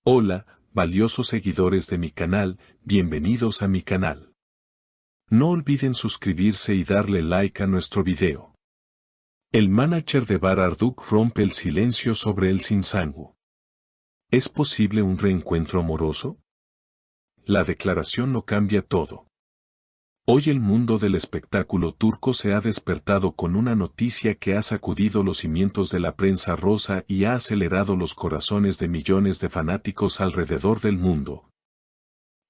Hola, valiosos seguidores de mi canal, bienvenidos a mi canal. No olviden suscribirse y darle like a nuestro video. El manager de Bar Arduk rompe el silencio sobre el Sinsangu. ¿Es posible un reencuentro amoroso? La declaración lo cambia todo. Hoy el mundo del espectáculo turco se ha despertado con una noticia que ha sacudido los cimientos de la prensa rosa y ha acelerado los corazones de millones de fanáticos alrededor del mundo.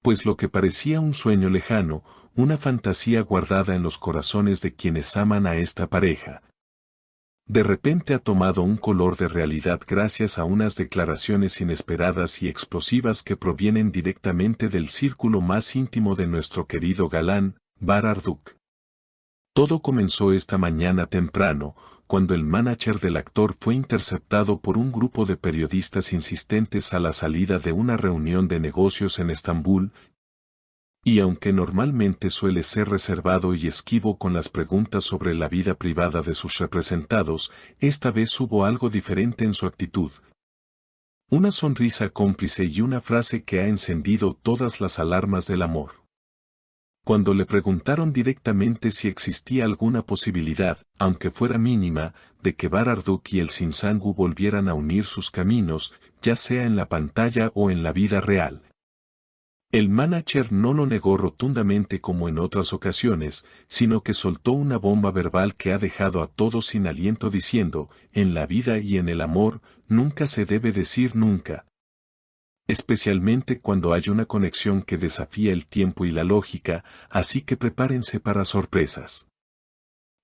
Pues lo que parecía un sueño lejano, una fantasía guardada en los corazones de quienes aman a esta pareja, de repente ha tomado un color de realidad gracias a unas declaraciones inesperadas y explosivas que provienen directamente del círculo más íntimo de nuestro querido galán, Bar Arduk. Todo comenzó esta mañana temprano, cuando el manager del actor fue interceptado por un grupo de periodistas insistentes a la salida de una reunión de negocios en Estambul, y aunque normalmente suele ser reservado y esquivo con las preguntas sobre la vida privada de sus representados, esta vez hubo algo diferente en su actitud. Una sonrisa cómplice y una frase que ha encendido todas las alarmas del amor. Cuando le preguntaron directamente si existía alguna posibilidad, aunque fuera mínima, de que Bar Arduk y el Sinsangu volvieran a unir sus caminos, ya sea en la pantalla o en la vida real, el manager no lo negó rotundamente como en otras ocasiones, sino que soltó una bomba verbal que ha dejado a todos sin aliento diciendo, en la vida y en el amor, nunca se debe decir nunca. Especialmente cuando hay una conexión que desafía el tiempo y la lógica, así que prepárense para sorpresas.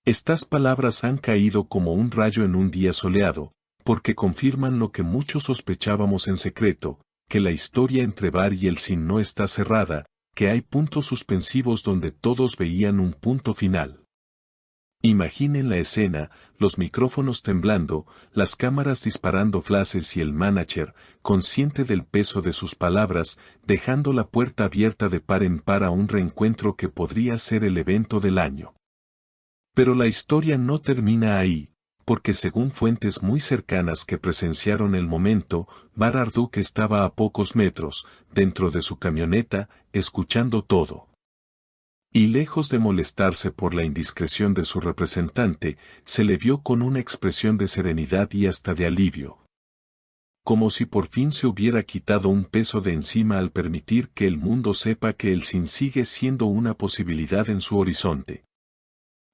Estas palabras han caído como un rayo en un día soleado, porque confirman lo que muchos sospechábamos en secreto, que la historia entre Bar y el Sin no está cerrada, que hay puntos suspensivos donde todos veían un punto final. Imaginen la escena, los micrófonos temblando, las cámaras disparando flashes y el manager, consciente del peso de sus palabras, dejando la puerta abierta de par en par a un reencuentro que podría ser el evento del año. Pero la historia no termina ahí, porque según fuentes muy cercanas que presenciaron el momento, Bar Arduk estaba a pocos metros, dentro de su camioneta, escuchando todo. Y lejos de molestarse por la indiscreción de su representante, se le vio con una expresión de serenidad y hasta de alivio. Como si por fin se hubiera quitado un peso de encima al permitir que el mundo sepa que el Sin sigue siendo una posibilidad en su horizonte.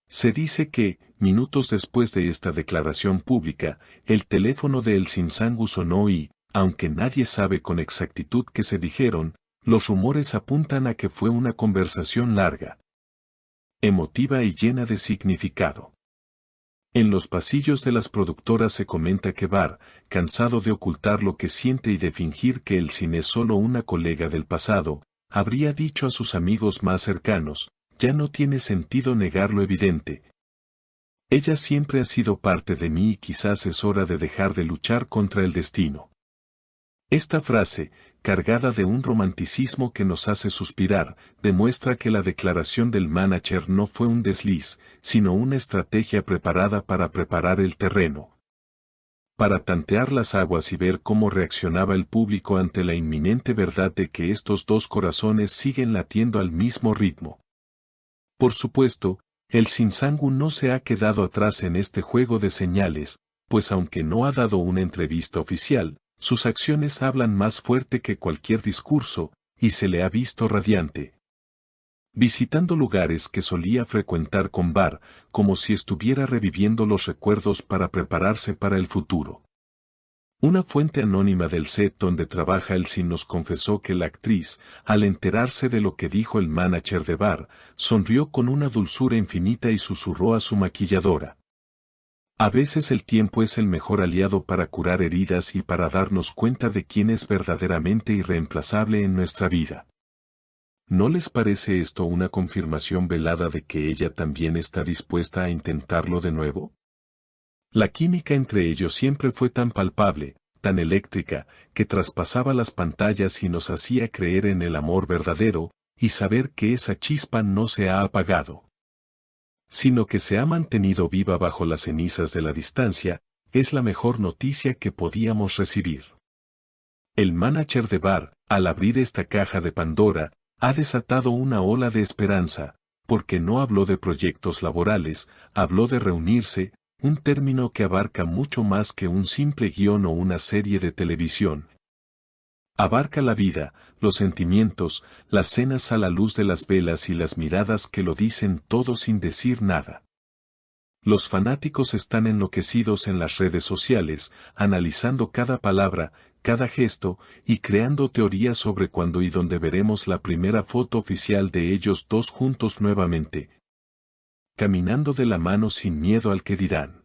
Se dice que, minutos después de esta declaración pública, el teléfono de El Sinsangu sonó y, aunque nadie sabe con exactitud qué se dijeron, los rumores apuntan a que fue una conversación larga, emotiva y llena de significado. En los pasillos de las productoras se comenta que Bar, cansado de ocultar lo que siente y de fingir que el Sin es solo una colega del pasado, habría dicho a sus amigos más cercanos, ya no tiene sentido negar lo evidente. Ella siempre ha sido parte de mí y quizás es hora de dejar de luchar contra el destino. Esta frase, cargada de un romanticismo que nos hace suspirar, demuestra que la declaración del manager no fue un desliz, sino una estrategia preparada para preparar el terreno. Para tantear las aguas y ver cómo reaccionaba el público ante la inminente verdad de que estos dos corazones siguen latiendo al mismo ritmo. Por supuesto, el Sinsangu no se ha quedado atrás en este juego de señales, pues aunque no ha dado una entrevista oficial, sus acciones hablan más fuerte que cualquier discurso, y se le ha visto radiante, visitando lugares que solía frecuentar con Bar, como si estuviera reviviendo los recuerdos para prepararse para el futuro. Una fuente anónima del set donde trabaja el Sin nos confesó que la actriz, al enterarse de lo que dijo el manager de Bar, sonrió con una dulzura infinita y susurró a su maquilladora. A veces el tiempo es el mejor aliado para curar heridas y para darnos cuenta de quién es verdaderamente irreemplazable en nuestra vida. ¿No les parece esto una confirmación velada de que ella también está dispuesta a intentarlo de nuevo? La química entre ellos siempre fue tan palpable, tan eléctrica, que traspasaba las pantallas y nos hacía creer en el amor verdadero, y saber que esa chispa no se ha apagado, sino que se ha mantenido viva bajo las cenizas de la distancia, es la mejor noticia que podíamos recibir. El manager de Bar, al abrir esta caja de Pandora, ha desatado una ola de esperanza, porque no habló de proyectos laborales, habló de reunirse, un término que abarca mucho más que un simple guión o una serie de televisión. Abarca la vida, los sentimientos, las cenas a la luz de las velas y las miradas que lo dicen todo sin decir nada. Los fanáticos están enloquecidos en las redes sociales, analizando cada palabra, cada gesto, y creando teorías sobre cuándo y dónde veremos la primera foto oficial de ellos dos juntos nuevamente. Caminando de la mano sin miedo al que dirán.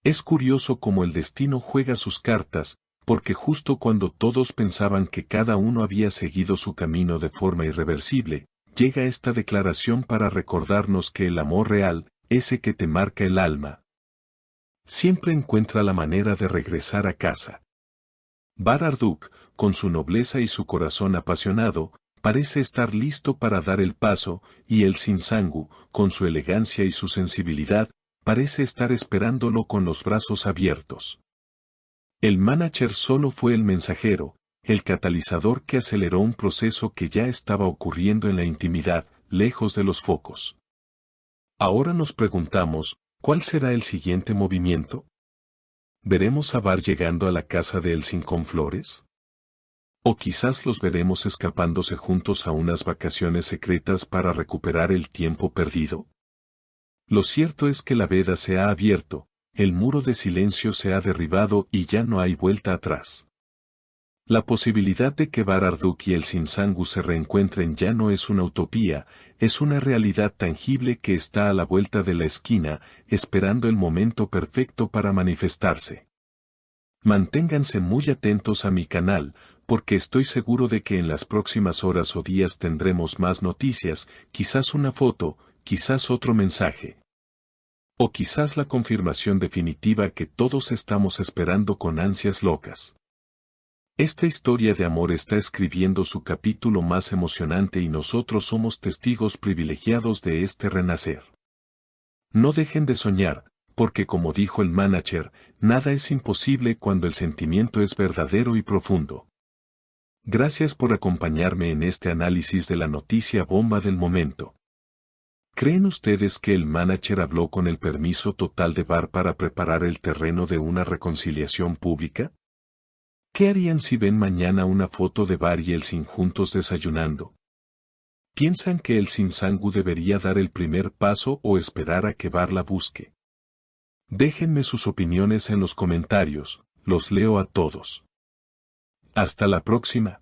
Es curioso cómo el destino juega sus cartas, porque justo cuando todos pensaban que cada uno había seguido su camino de forma irreversible, llega esta declaración para recordarnos que el amor real, ese que te marca el alma, siempre encuentra la manera de regresar a casa. Bar Arduk, con su nobleza y su corazón apasionado, parece estar listo para dar el paso, y el Sinsangu, con su elegancia y su sensibilidad, parece estar esperándolo con los brazos abiertos. El manager solo fue el mensajero, el catalizador que aceleró un proceso que ya estaba ocurriendo en la intimidad, lejos de los focos. Ahora nos preguntamos, ¿cuál será el siguiente movimiento? ¿Veremos a Bar llegando a la casa de Elsin con flores? ¿O quizás los veremos escapándose juntos a unas vacaciones secretas para recuperar el tiempo perdido? Lo cierto es que la veda se ha abierto, el muro de silencio se ha derribado y ya no hay vuelta atrás. La posibilidad de que Bar Arduk y el Sinsangu se reencuentren ya no es una utopía, es una realidad tangible que está a la vuelta de la esquina, esperando el momento perfecto para manifestarse. Manténganse muy atentos a mi canal, porque estoy seguro de que en las próximas horas o días tendremos más noticias, quizás una foto, quizás otro mensaje. O quizás la confirmación definitiva que todos estamos esperando con ansias locas. Esta historia de amor está escribiendo su capítulo más emocionante y nosotros somos testigos privilegiados de este renacer. No dejen de soñar, porque como dijo el manager, nada es imposible cuando el sentimiento es verdadero y profundo. Gracias por acompañarme en este análisis de la noticia bomba del momento. ¿Creen ustedes que el manager habló con el permiso total de Bar para preparar el terreno de una reconciliación pública? ¿Qué harían si ven mañana una foto de Bar y Elsin juntos desayunando? ¿Piensan que el Sinsangu debería dar el primer paso o esperar a que Bar la busque? Déjenme sus opiniones en los comentarios, los leo a todos. Hasta la próxima.